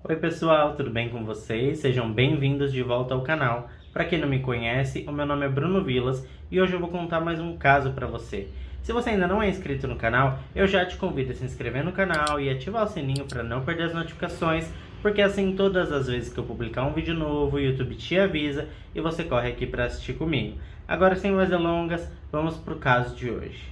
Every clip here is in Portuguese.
Oi pessoal, tudo bem com vocês? Sejam bem-vindos de volta ao canal. Para quem não me conhece, o meu nome é Bruno Vilas e hoje eu vou contar mais um caso para você. Se você ainda não é inscrito no canal, eu já te convido a se inscrever no canal e ativar o sininho para não perder as notificações, porque assim todas as vezes que eu publicar um vídeo novo, o YouTube te avisa e você corre aqui para assistir comigo. Agora, sem mais delongas, vamos para o caso de hoje.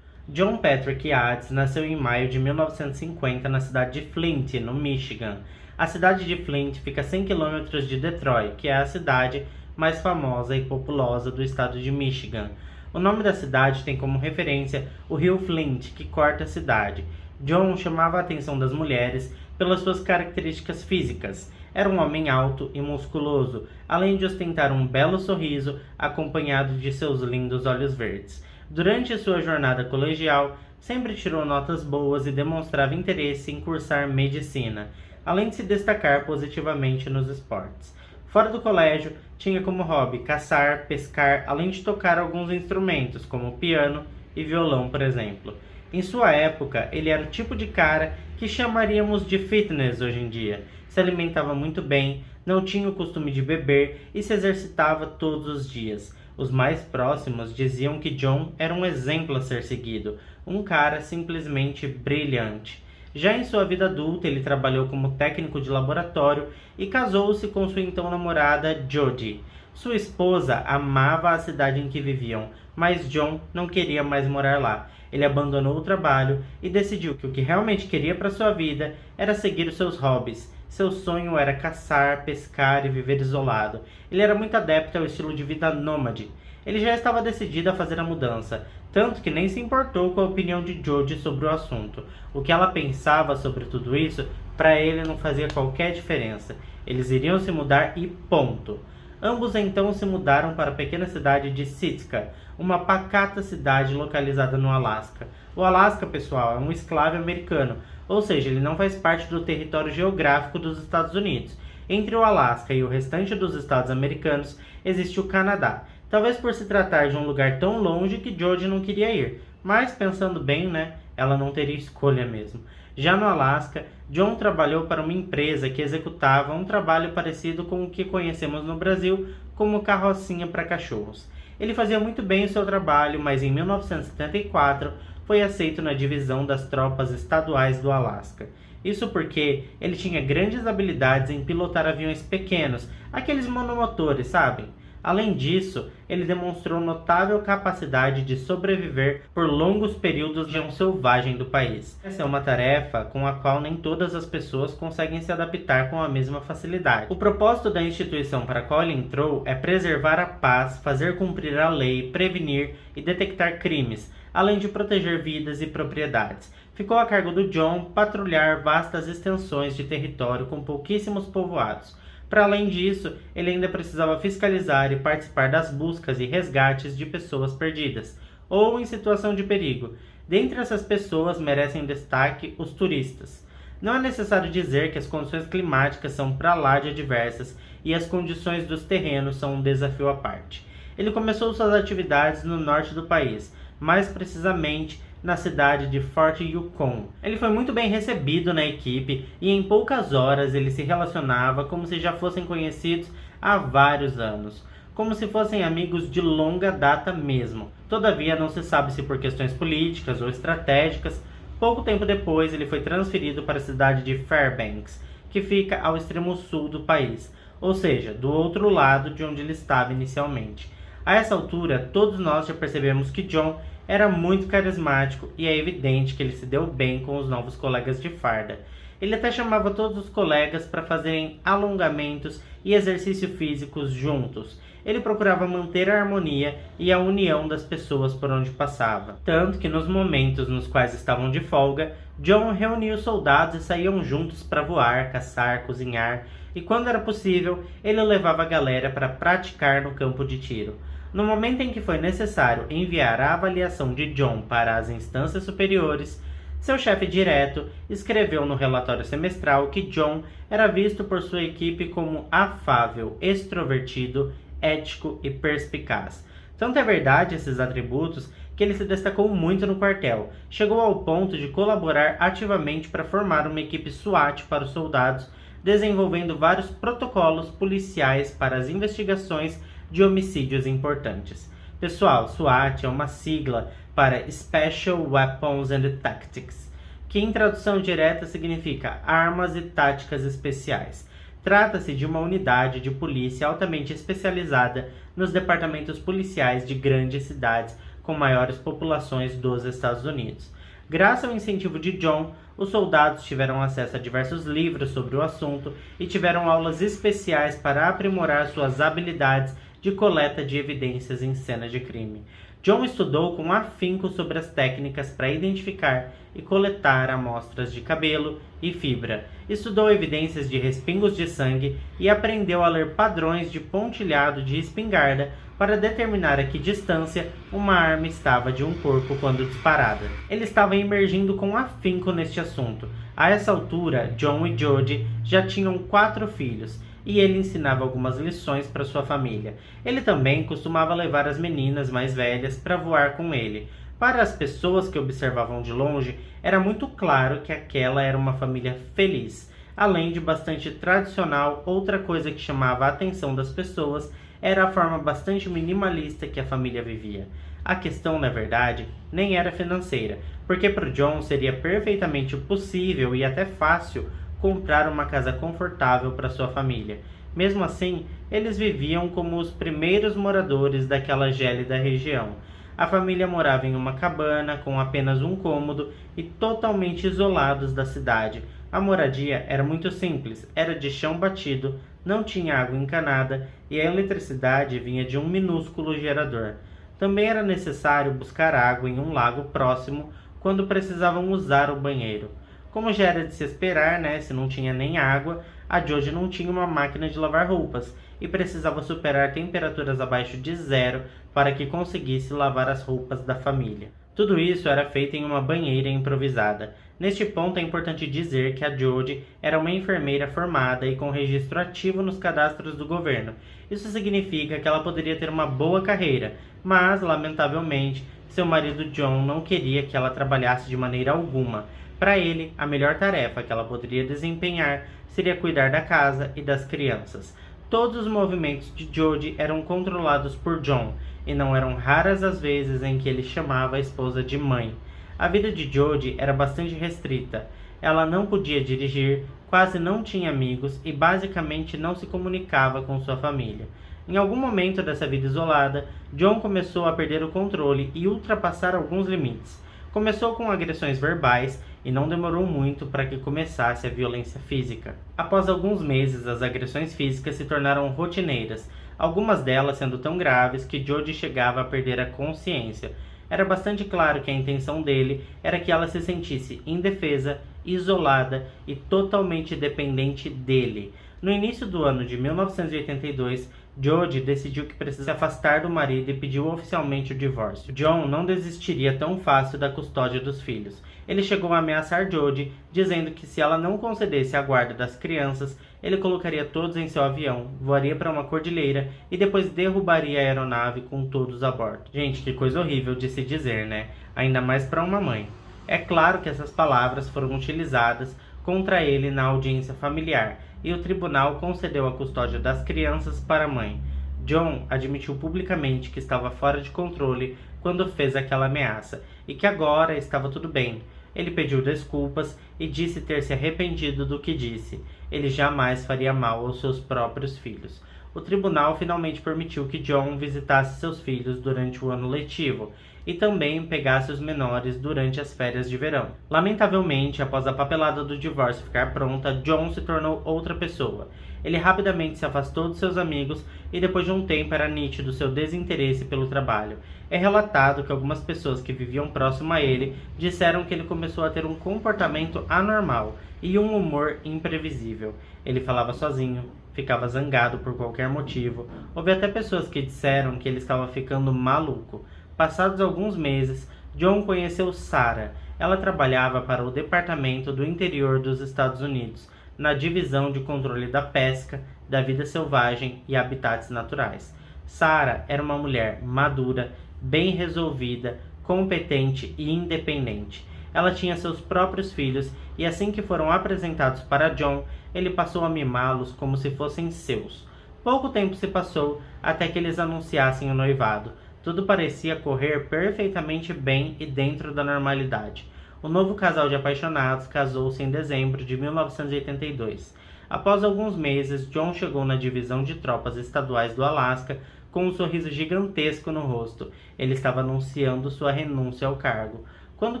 John Patrick Yates nasceu em maio de 1950 na cidade de Flint, no Michigan. A cidade de Flint fica a 100 quilômetros de Detroit, que é a cidade mais famosa e populosa do estado de Michigan. O nome da cidade tem como referência o rio Flint, que corta a cidade. John chamava a atenção das mulheres pelas suas características físicas. Era um homem alto e musculoso, além de ostentar um belo sorriso acompanhado de seus lindos olhos verdes. Durante sua jornada colegial, sempre tirou notas boas e demonstrava interesse em cursar medicina, além de se destacar positivamente nos esportes. Fora do colégio, tinha como hobby caçar, pescar, além de tocar alguns instrumentos, como piano e violão, por exemplo. Em sua época, ele era o tipo de cara que chamaríamos de fitness hoje em dia. Se alimentava muito bem, não tinha o costume de beber e se exercitava todos os dias. Os mais próximos diziam que John era um exemplo a ser seguido, um cara simplesmente brilhante. Já em sua vida adulta, ele trabalhou como técnico de laboratório e casou-se com sua então namorada Jodie. Sua esposa amava a cidade em que viviam, mas John não queria mais morar lá. Ele abandonou o trabalho e decidiu que o que realmente queria para sua vida era seguir os seus hobbies. Seu sonho era caçar, pescar e viver isolado. Ele era muito adepto ao estilo de vida nômade. Ele já estava decidido a fazer a mudança, tanto que nem se importou com a opinião de Jodie sobre o assunto. O que ela pensava sobre tudo isso, para ele não fazia qualquer diferença. Eles iriam se mudar e ponto. Ambos então se mudaram para a pequena cidade de Sitka, uma pacata cidade localizada no Alasca. O Alasca, pessoal, é um exclave americano, ou seja, ele não faz parte do território geográfico dos Estados Unidos. Entre o Alasca e o restante dos estados americanos existe o Canadá. Talvez por se tratar de um lugar tão longe que Jodie não queria ir, mas pensando bem, ela não teria escolha mesmo. Já no Alasca, John trabalhou para uma empresa que executava um trabalho parecido com o que conhecemos no Brasil como carrocinha para cachorros. Ele fazia muito bem o seu trabalho, mas em 1974 foi aceito na divisão das tropas estaduais do Alasca. Isso porque ele tinha grandes habilidades em pilotar aviões pequenos, aqueles monomotores, sabem? Além disso, ele demonstrou notável capacidade de sobreviver por longos períodos na região selvagem do país. Essa é uma tarefa com a qual nem todas as pessoas conseguem se adaptar com a mesma facilidade. O propósito da instituição para a qual ele entrou é preservar a paz, fazer cumprir a lei, prevenir e detectar crimes, além de proteger vidas e propriedades. Ficou a cargo do John patrulhar vastas extensões de território com pouquíssimos povoados. Para além disso, ele ainda precisava fiscalizar e participar das buscas e resgates de pessoas perdidas ou em situação de perigo. Dentre essas pessoas merecem destaque os turistas. Não é necessário dizer que as condições climáticas são para lá de adversas e as condições dos terrenos são um desafio à parte. Ele começou suas atividades no norte do país, mais precisamente na cidade de Fort Yukon. Ele foi muito bem recebido na equipe e em poucas horas ele se relacionava como se já fossem conhecidos há vários anos, como se fossem amigos de longa data mesmo. Todavia, não se sabe se por questões políticas ou estratégicas, pouco tempo depois ele foi transferido para a cidade de Fairbanks, que fica ao extremo sul do país, ou seja, do outro lado de onde ele estava inicialmente. A essa altura, todos nós já percebemos que John era muito carismático e é evidente que ele se deu bem com os novos colegas de farda. Ele até chamava todos os colegas para fazerem alongamentos e exercícios físicos juntos. Ele procurava manter a harmonia e a união das pessoas por onde passava. Tanto que nos momentos nos quais estavam de folga, John reunia os soldados e saíam juntos para voar, caçar, cozinhar, e quando era possível, ele levava a galera para praticar no campo de tiro. No momento em que foi necessário enviar a avaliação de John para as instâncias superiores, seu chefe direto escreveu no relatório semestral que John era visto por sua equipe como afável, extrovertido ético e perspicaz. Tanto é verdade esses atributos que ele se destacou muito no quartel. Chegou ao ponto de colaborar ativamente para formar uma equipe SWAT para os soldados, desenvolvendo vários protocolos policiais para as investigações de homicídios importantes. Pessoal, SWAT é uma sigla para Special Weapons and Tactics, que em tradução direta significa Armas e Táticas Especiais. Trata-se de uma unidade de polícia altamente especializada nos departamentos policiais de grandes cidades com maiores populações dos Estados Unidos. Graças ao incentivo de John, os soldados tiveram acesso a diversos livros sobre o assunto e tiveram aulas especiais para aprimorar suas habilidades de coleta de evidências em cena de crime. John estudou com afinco sobre as técnicas para identificar e coletar amostras de cabelo e fibra, estudou evidências de respingos de sangue e aprendeu a ler padrões de pontilhado de espingarda para determinar a que distância uma arma estava de um corpo quando disparada. Ele estava emergindo com afinco neste assunto. A essa altura, John e Jodie já tinham 4 filhos, e ele ensinava algumas lições para sua família. Ele também costumava levar as meninas mais velhas para voar com ele. Para as pessoas que observavam de longe, era muito claro que aquela era uma família feliz. Além de bastante tradicional, outra coisa que chamava a atenção das pessoas era a forma bastante minimalista que a família vivia. A questão, na verdade, nem era financeira, porque para o John seria perfeitamente possível e até fácil comprar uma casa confortável para sua família. Mesmo assim, eles viviam como os primeiros moradores daquela gélida região. A família morava em uma cabana com apenas um cômodo e totalmente isolados da cidade. A moradia era muito simples, era de chão batido, não tinha água encanada e a eletricidade vinha de um minúsculo gerador. Também era necessário buscar água em um lago próximo quando precisavam usar o banheiro. Como já era de se esperar, se não tinha nem água, a Jodie não tinha uma máquina de lavar roupas e precisava superar temperaturas abaixo de 0 para que conseguisse lavar as roupas da família. Tudo isso era feito em uma banheira improvisada. Neste ponto é importante dizer que a Jodie era uma enfermeira formada e com registro ativo nos cadastros do governo. Isso significa que ela poderia ter uma boa carreira, mas, lamentavelmente, seu marido John não queria que ela trabalhasse de maneira alguma. Para ele, a melhor tarefa que ela poderia desempenhar seria cuidar da casa e das crianças. Todos os movimentos de Jodie eram controlados por John, e não eram raras as vezes em que ele chamava a esposa de mãe. A vida de Jodie era bastante restrita. Ela não podia dirigir, quase não tinha amigos e basicamente não se comunicava com sua família. Em algum momento dessa vida isolada, John começou a perder o controle e ultrapassar alguns limites. Começou com agressões verbais e não demorou muito para que começasse a violência física. Após alguns meses, as agressões físicas se tornaram rotineiras, algumas delas sendo tão graves que Jodie chegava a perder a consciência. Era bastante claro que a intenção dele era que ela se sentisse indefesa, isolada e totalmente dependente dele. No início do ano de 1982, Jodie decidiu que precisava se afastar do marido e pediu oficialmente o divórcio. John não desistiria tão fácil da custódia dos filhos. Ele chegou a ameaçar Jodie, dizendo que se ela não concedesse a guarda das crianças, ele colocaria todos em seu avião, voaria para uma cordilheira e depois derrubaria a aeronave com todos a bordo. Gente, que coisa horrível de se dizer, Ainda mais para uma mãe. É claro que essas palavras foram utilizadas contra ele na audiência familiar, e o tribunal concedeu a custódia das crianças para a mãe. John admitiu publicamente que estava fora de controle quando fez aquela ameaça, e que agora estava tudo bem. Ele pediu desculpas e disse ter se arrependido do que disse. Ele jamais faria mal aos seus próprios filhos. O tribunal finalmente permitiu que John visitasse seus filhos durante o ano letivo e também pegasse os menores durante as férias de verão. Lamentavelmente, após a papelada do divórcio ficar pronta, John se tornou outra pessoa. Ele rapidamente se afastou dos seus amigos e depois de um tempo era nítido seu desinteresse pelo trabalho. É relatado que algumas pessoas que viviam próximo a ele disseram que ele começou a ter um comportamento anormal e um humor imprevisível. Ele falava sozinho, ficava zangado por qualquer motivo. Houve até pessoas que disseram que ele estava ficando maluco. Passados alguns meses, John conheceu Sarah. Ela trabalhava para o Departamento do Interior dos Estados Unidos, na divisão de controle da pesca, da vida selvagem e habitats naturais. Sarah era uma mulher madura, bem resolvida, competente e independente. Ela tinha seus próprios filhos e assim que foram apresentados para John, ele passou a mimá-los como se fossem seus. Pouco tempo se passou até que eles anunciassem o noivado. Tudo parecia correr perfeitamente bem e dentro da normalidade. O novo casal de apaixonados casou-se em dezembro de 1982. Após alguns meses, John chegou na divisão de tropas estaduais do Alasca com um sorriso gigantesco no rosto. Ele estava anunciando sua renúncia ao cargo. Quando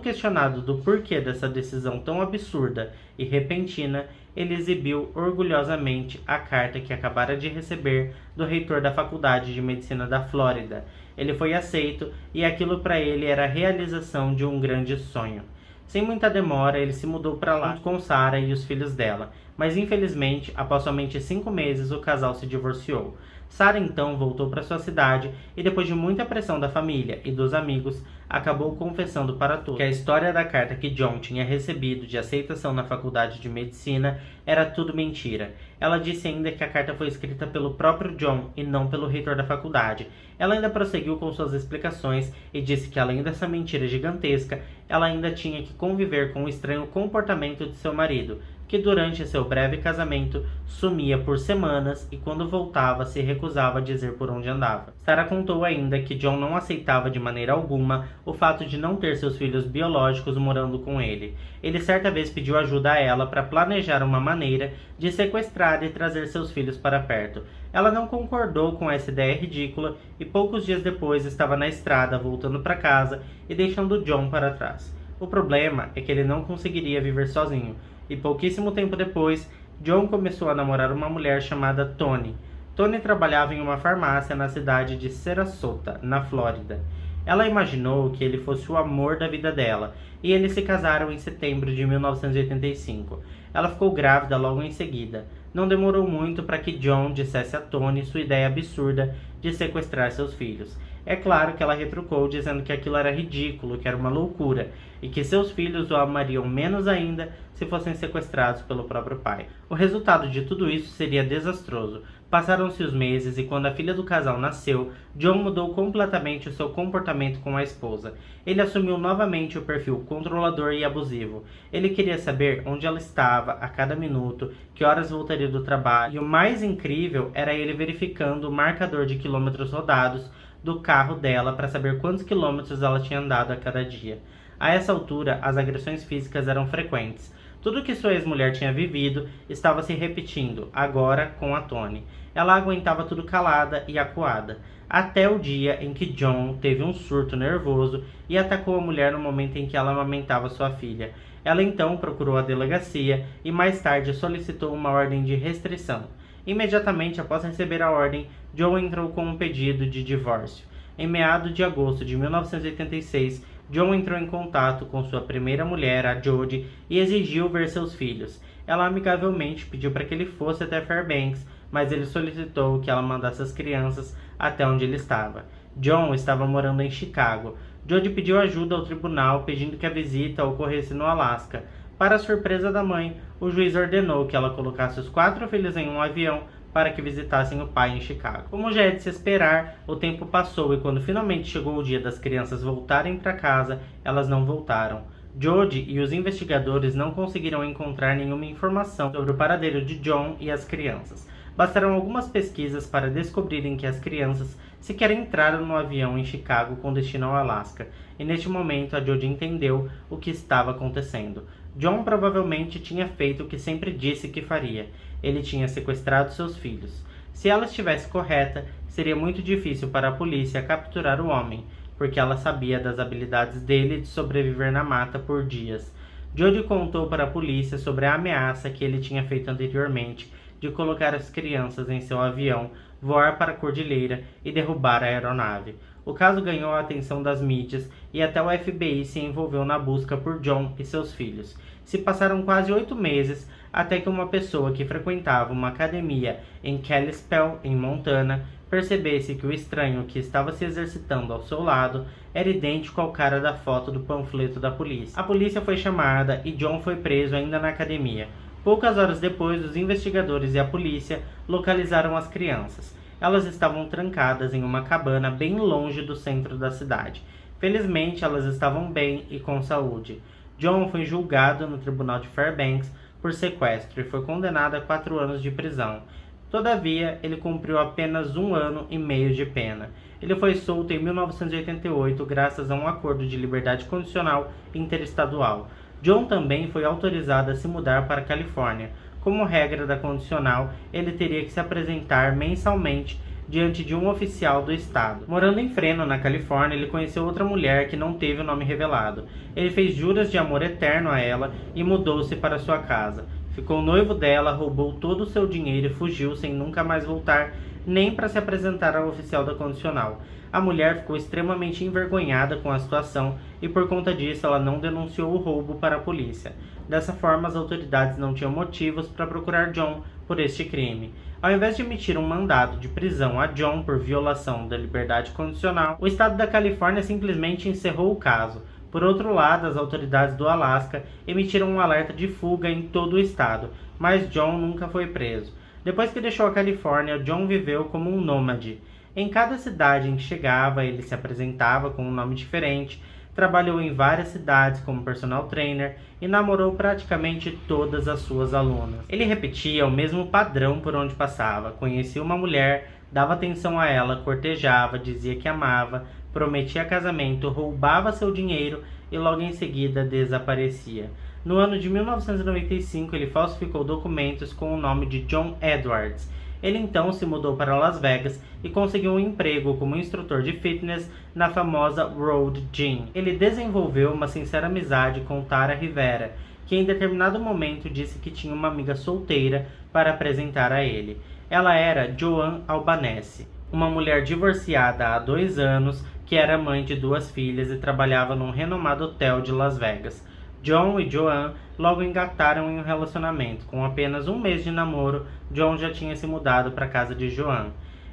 questionado do porquê dessa decisão tão absurda e repentina, ele exibiu orgulhosamente a carta que acabara de receber do reitor da Faculdade de Medicina da Flórida. Ele foi aceito e aquilo para ele era a realização de um grande sonho. Sem muita demora, ele se mudou para lá com Sarah e os filhos dela, mas infelizmente, após somente 5 meses, o casal se divorciou. Sarah então voltou para sua cidade e, depois de muita pressão da família e dos amigos, acabou confessando para todos que a história da carta que John tinha recebido de aceitação na faculdade de medicina era tudo mentira. Ela disse ainda que a carta foi escrita pelo próprio John e não pelo reitor da faculdade. Ela ainda prosseguiu com suas explicações e disse que, além dessa mentira gigantesca, ela ainda tinha que conviver com o estranho comportamento de seu marido, que durante seu breve casamento sumia por semanas e quando voltava se recusava a dizer por onde andava. Sarah contou ainda que John não aceitava de maneira alguma o fato de não ter seus filhos biológicos morando com ele. Ele certa vez pediu ajuda a ela para planejar uma maneira de sequestrar e trazer seus filhos para perto. Ela não concordou com essa ideia ridícula e poucos dias depois estava na estrada voltando para casa e deixando John para trás. O problema é que ele não conseguiria viver sozinho. E pouquíssimo tempo depois, John começou a namorar uma mulher chamada Toni. Toni trabalhava em uma farmácia na cidade de Sarasota, na Flórida. Ela imaginou que ele fosse o amor da vida dela, e eles se casaram em setembro de 1985. Ela ficou grávida logo em seguida. Não demorou muito para que John dissesse a Toni sua ideia absurda de sequestrar seus filhos. É claro que ela retrucou dizendo que aquilo era ridículo, que era uma loucura, e que seus filhos o amariam menos ainda se fossem sequestrados pelo próprio pai. O resultado de tudo isso seria desastroso. Passaram-se os meses e quando a filha do casal nasceu, John mudou completamente o seu comportamento com a esposa. Ele assumiu novamente o perfil controlador e abusivo. Ele queria saber onde ela estava a cada minuto, que horas voltaria do trabalho, e o mais incrível era ele verificando o marcador de quilômetros rodados do carro dela para saber quantos quilômetros ela tinha andado a cada dia. A essa altura, as agressões físicas eram frequentes. Tudo que sua ex-mulher tinha vivido estava se repetindo, agora com a Toni. Ela aguentava tudo calada e acuada, até o dia em que John teve um surto nervoso e atacou a mulher no momento em que ela amamentava sua filha. Ela então procurou a delegacia e mais tarde solicitou uma ordem de restrição. Imediatamente após receber a ordem, John entrou com um pedido de divórcio. Em meados de agosto de 1986, John entrou em contato com sua primeira mulher, a Jodie, e exigiu ver seus filhos. Ela amigavelmente pediu para que ele fosse até Fairbanks, mas ele solicitou que ela mandasse as crianças até onde ele estava. John estava morando em Chicago. Jodie pediu ajuda ao tribunal, pedindo que a visita ocorresse no Alasca. Para a surpresa da mãe, o juiz ordenou que ela colocasse os 4 filhos em um avião para que visitassem o pai em Chicago. Como já é de se esperar, o tempo passou e quando finalmente chegou o dia das crianças voltarem para casa, elas não voltaram. Jodie e os investigadores não conseguiram encontrar nenhuma informação sobre o paradeiro de John e as crianças. Bastaram algumas pesquisas para descobrirem que as crianças sequer entraram no avião em Chicago com destino ao Alasca, e neste momento a Jodie entendeu o que estava acontecendo. John provavelmente tinha feito o que sempre disse que faria. Ele tinha sequestrado seus filhos. Se ela estivesse correta, seria muito difícil para a polícia capturar o homem, porque ela sabia das habilidades dele de sobreviver na mata por dias. Jodie contou para a polícia sobre a ameaça que ele tinha feito anteriormente de colocar as crianças em seu avião, voar para a cordilheira e derrubar a aeronave. O caso ganhou a atenção das mídias e até o FBI se envolveu na busca por John e seus filhos. Se passaram quase 8 meses até que uma pessoa que frequentava uma academia em Kalispell, em Montana, percebesse que o estranho que estava se exercitando ao seu lado era idêntico ao cara da foto do panfleto da polícia. A polícia foi chamada e John foi preso ainda na academia. Poucas horas depois, os investigadores e a polícia localizaram as crianças. Elas estavam trancadas em uma cabana bem longe do centro da cidade. Felizmente, elas estavam bem e com saúde. John foi julgado no tribunal de Fairbanks por sequestro e foi condenado a 4 anos de prisão. Todavia, ele cumpriu apenas 1 ano e meio de pena. Ele foi solto em 1988 graças a um acordo de liberdade condicional interestadual. John também foi autorizado a se mudar para a Califórnia. Como regra da condicional, ele teria que se apresentar mensalmente diante de um oficial do estado. Morando em Fresno, na Califórnia, ele conheceu outra mulher que não teve o nome revelado. Ele fez juras de amor eterno a ela e mudou-se para sua casa. Ficou noivo dela, roubou todo o seu dinheiro e fugiu sem nunca mais voltar, nem para se apresentar ao oficial da condicional. A mulher ficou extremamente envergonhada com a situação e por conta disso ela não denunciou o roubo para a polícia. Dessa forma, as autoridades não tinham motivos para procurar John por este crime. Ao invés de emitir um mandado de prisão a John por violação da liberdade condicional, o estado da Califórnia simplesmente encerrou o caso. Por outro lado, as autoridades do Alasca emitiram um alerta de fuga em todo o estado, mas John nunca foi preso. Depois que deixou a Califórnia, John viveu como um nômade. Em cada cidade em que chegava, ele se apresentava com um nome diferente, trabalhou em várias cidades como personal trainer e namorou praticamente todas as suas alunas. Ele repetia o mesmo padrão por onde passava, conhecia uma mulher, dava atenção a ela, cortejava, dizia que amava, prometia casamento, roubava seu dinheiro e logo em seguida desaparecia. No ano de 1995, ele falsificou documentos com o nome de John Edwards. Ele então se mudou para Las Vegas e conseguiu um emprego como instrutor de fitness na famosa Road Gym. Ele desenvolveu uma sincera amizade com Tara Rivera, que em determinado momento disse que tinha uma amiga solteira para apresentar a ele. Ela era Joan Albanese, uma mulher divorciada há 2 anos, que era mãe de 2 filhas e trabalhava num renomado hotel de Las Vegas. John e Joan logo engataram em um relacionamento. Com apenas 1 mês de namoro, John já tinha se mudado para a casa de Joan.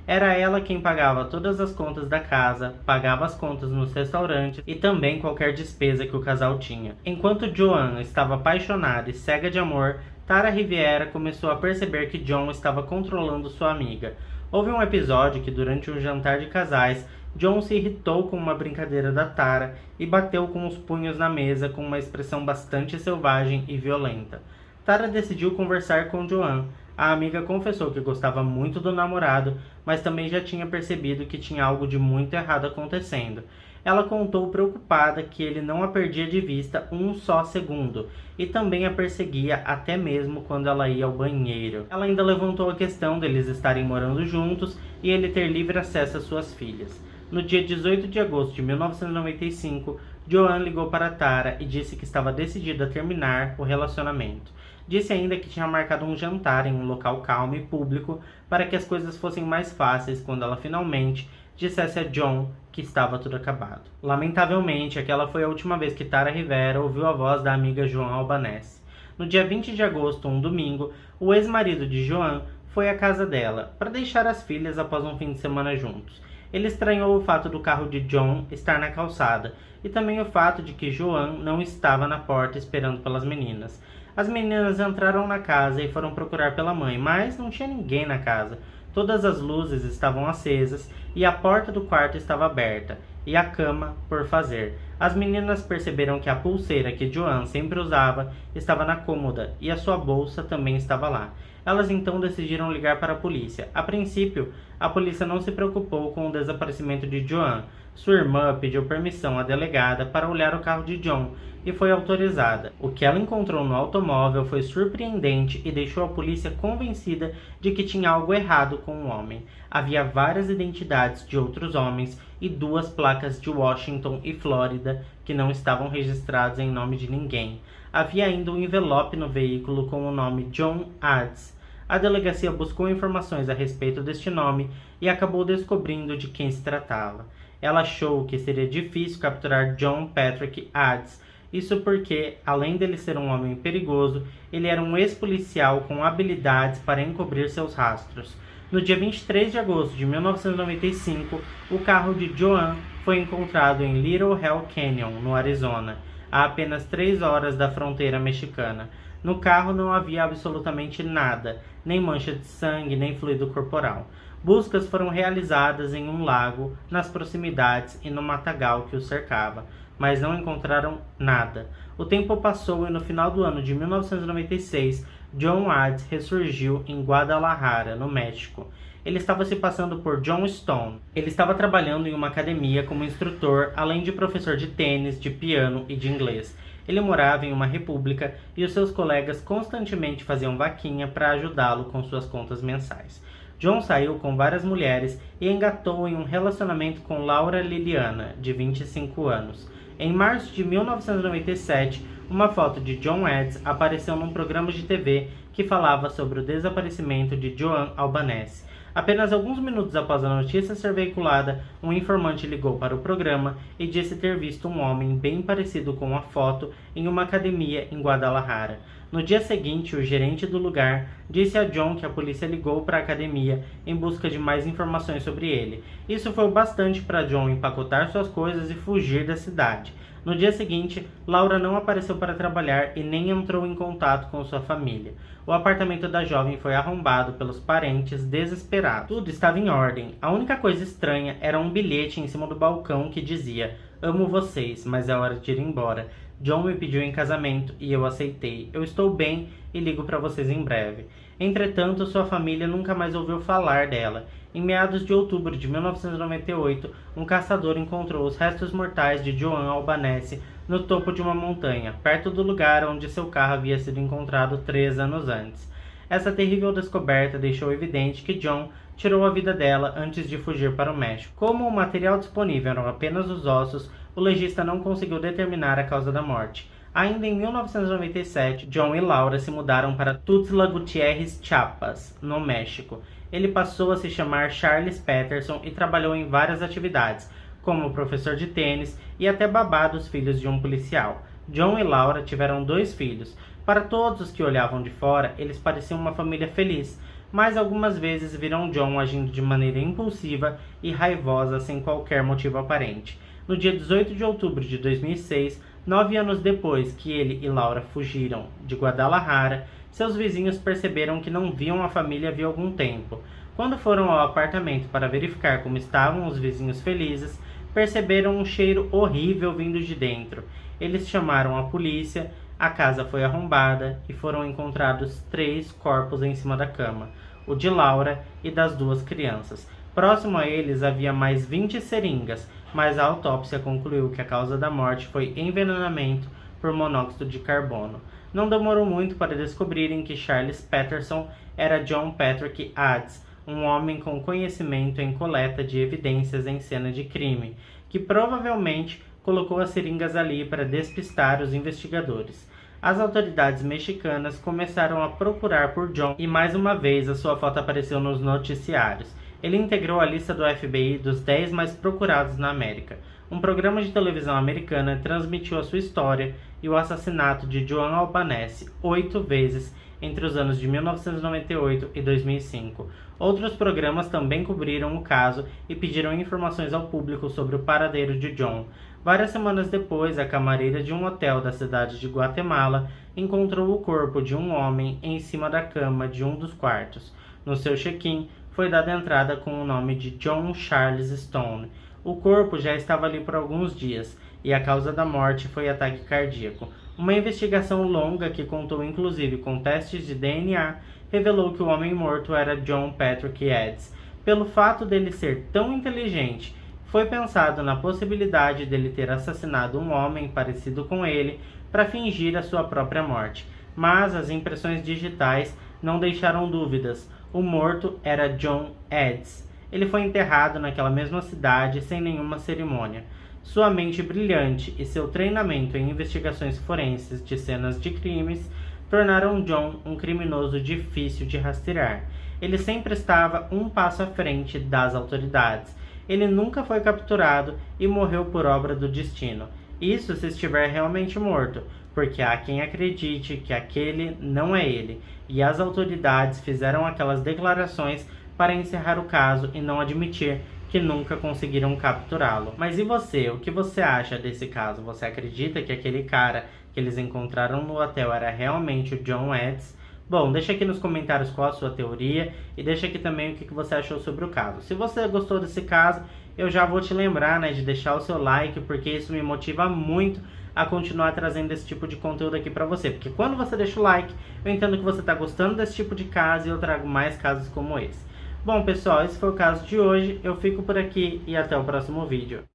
Era ela quem pagava todas as contas da casa, pagava as contas nos restaurantes e também qualquer despesa que o casal tinha. Enquanto Joan estava apaixonada e cega de amor, Tara Rivera começou a perceber que John estava controlando sua amiga. Houve um episódio que, durante um jantar de casais, John se irritou com uma brincadeira da Tara e bateu com os punhos na mesa com uma expressão bastante selvagem e violenta. Tara decidiu conversar com Joan. A amiga confessou que gostava muito do namorado, mas também já tinha percebido que tinha algo de muito errado acontecendo. Ela contou preocupada que ele não a perdia de vista um só segundo e também a perseguia até mesmo quando ela ia ao banheiro. Ela ainda levantou a questão deles estarem morando juntos e ele ter livre acesso às suas filhas. No dia 18 de agosto de 1995, Joan ligou para Tara e disse que estava decidida a terminar o relacionamento. Disse ainda que tinha marcado um jantar em um local calmo e público para que as coisas fossem mais fáceis quando ela finalmente dissesse a John que estava tudo acabado. Lamentavelmente, aquela foi a última vez que Tara Rivera ouviu a voz da amiga Joan Albanese. No dia 20 de agosto, um domingo, o ex-marido de Joan foi à casa dela para deixar as filhas após um fim de semana juntos. Ele estranhou o fato do carro de John estar na calçada e também o fato de que Joan não estava na porta esperando pelas meninas. As meninas entraram na casa e foram procurar pela mãe, mas não tinha ninguém na casa. Todas as luzes estavam acesas e a porta do quarto estava aberta, e a cama por fazer. As meninas perceberam que a pulseira que Joan sempre usava estava na cômoda e a sua bolsa também estava lá. Elas então decidiram ligar para a polícia. A princípio, a polícia não se preocupou com o desaparecimento de Joan. Sua irmã pediu permissão à delegada para olhar o carro de John e foi autorizada. O que ela encontrou no automóvel foi surpreendente e deixou a polícia convencida de que tinha algo errado com o homem. Havia várias identidades de outros homens e 2 placas de Washington e Flórida que não estavam registradas em nome de ninguém. Havia ainda um envelope no veículo com o nome John Adds. A delegacia buscou informações a respeito deste nome e acabou descobrindo de quem se tratava. Ela achou que seria difícil capturar John Patrick Adds, isso porque, além dele ser um homem perigoso, ele era um ex-policial com habilidades para encobrir seus rastros. No dia 23 de agosto de 1995, o carro de Joan foi encontrado em Little Hell Canyon, no Arizona, a apenas 3 horas da fronteira mexicana. No carro não havia absolutamente nada, nem mancha de sangue, nem fluido corporal. Buscas foram realizadas em um lago, nas proximidades e no matagal que o cercava, mas não encontraram nada. O tempo passou e no final do ano de 1996, John Adz ressurgiu em Guadalajara, no México. Ele estava se passando por John Stone. Ele estava trabalhando em uma academia como instrutor, além de professor de tênis, de piano e de inglês. Ele morava em uma república e os seus colegas constantemente faziam vaquinha para ajudá-lo com suas contas mensais. John saiu com várias mulheres e engatou em um relacionamento com Laura Liliana, de 25 anos. Em março de 1997, uma foto de John Adz apareceu num programa de TV que falava sobre o desaparecimento de Joan Albanese. Apenas alguns minutos após a notícia ser veiculada, um informante ligou para o programa e disse ter visto um homem bem parecido com a foto em uma academia em Guadalajara. No dia seguinte, o gerente do lugar disse a John que a polícia ligou para a academia em busca de mais informações sobre ele. Isso foi o bastante para John empacotar suas coisas e fugir da cidade. No dia seguinte, Laura não apareceu para trabalhar e nem entrou em contato com sua família. O apartamento da jovem foi arrombado pelos parentes desesperados. Tudo estava em ordem. A única coisa estranha era um bilhete em cima do balcão que dizia: "Amo vocês, mas é hora de ir embora. John me pediu em casamento e eu aceitei. Eu estou bem e ligo para vocês em breve." Entretanto, sua família nunca mais ouviu falar dela. Em meados de outubro de 1998, um caçador encontrou os restos mortais de Joan Albanese no topo de uma montanha, perto do lugar onde seu carro havia sido encontrado 3 anos antes. Essa terrível descoberta deixou evidente que John tirou a vida dela antes de fugir para o México. Como o material disponível eram apenas os ossos, o legista não conseguiu determinar a causa da morte. Ainda em 1997, John e Laura se mudaram para Tuxtla Gutiérrez, Chiapas, no México. Ele passou a se chamar Charles Patterson e trabalhou em várias atividades, como professor de tênis e até babá dos filhos de um policial. John e Laura tiveram 2 filhos. Para todos os que olhavam de fora, eles pareciam uma família feliz, mas algumas vezes viram John agindo de maneira impulsiva e raivosa sem qualquer motivo aparente. No dia 18 de outubro de 2006, 9 anos depois que ele e Laura fugiram de Guadalajara, seus vizinhos perceberam que não viam a família havia algum tempo. Quando foram ao apartamento para verificar como estavam os vizinhos felizes, perceberam um cheiro horrível vindo de dentro. Eles chamaram a polícia, a casa foi arrombada e foram encontrados 3 corpos em cima da cama, o de Laura e das 2 crianças. Próximo a eles havia mais 20 seringas, mas a autópsia concluiu que a causa da morte foi envenenamento por monóxido de carbono. Não demorou muito para descobrirem que Charles Patterson era John Patrick Adz, um homem com conhecimento em coleta de evidências em cena de crime, que provavelmente colocou as seringas ali para despistar os investigadores. As autoridades mexicanas começaram a procurar por John e mais uma vez a sua foto apareceu nos noticiários. Ele integrou a lista do FBI dos 10 mais procurados na América. Um programa de televisão americana transmitiu a sua história e o assassinato de Joan Albanese 8 vezes entre os anos de 1998 e 2005. Outros programas também cobriram o caso e pediram informações ao público sobre o paradeiro de John. Várias semanas depois, a camareira de um hotel da cidade de Guatemala encontrou o corpo de um homem em cima da cama de um dos quartos. No seu check-in, foi dada entrada com o nome de John Charles Stone. O corpo já estava ali por alguns dias e a causa da morte foi ataque cardíaco. Uma investigação longa, que contou inclusive com testes de DNA, revelou que o homem morto era John Patrick Adz. Pelo fato dele ser tão inteligente, foi pensado na possibilidade dele ter assassinado um homem parecido com ele para fingir a sua própria morte. Mas as impressões digitais não deixaram dúvidas. O morto era John Adz. Ele foi enterrado naquela mesma cidade sem nenhuma cerimônia. Sua mente brilhante e seu treinamento em investigações forenses de cenas de crimes tornaram John um criminoso difícil de rastrear. Ele sempre estava um passo à frente das autoridades. Ele nunca foi capturado e morreu por obra do destino. Isso se estiver realmente morto, porque há quem acredite que aquele não é ele, e as autoridades fizeram aquelas declarações para encerrar o caso e não admitir que nunca conseguiram capturá-lo. Mas e você? O que você acha desse caso? Você acredita que aquele cara que eles encontraram no hotel era realmente o John Adz? Bom, deixa aqui nos comentários qual a sua teoria e deixa aqui também o que você achou sobre o caso. Se você gostou desse caso, eu já vou te lembrar, né, de deixar o seu like, porque isso me motiva muito a continuar trazendo esse tipo de conteúdo aqui pra você. Porque quando você deixa o like, eu entendo que você tá gostando desse tipo de caso e eu trago mais casos como esse. Bom, pessoal, esse foi o caso de hoje. Eu fico por aqui e até o próximo vídeo.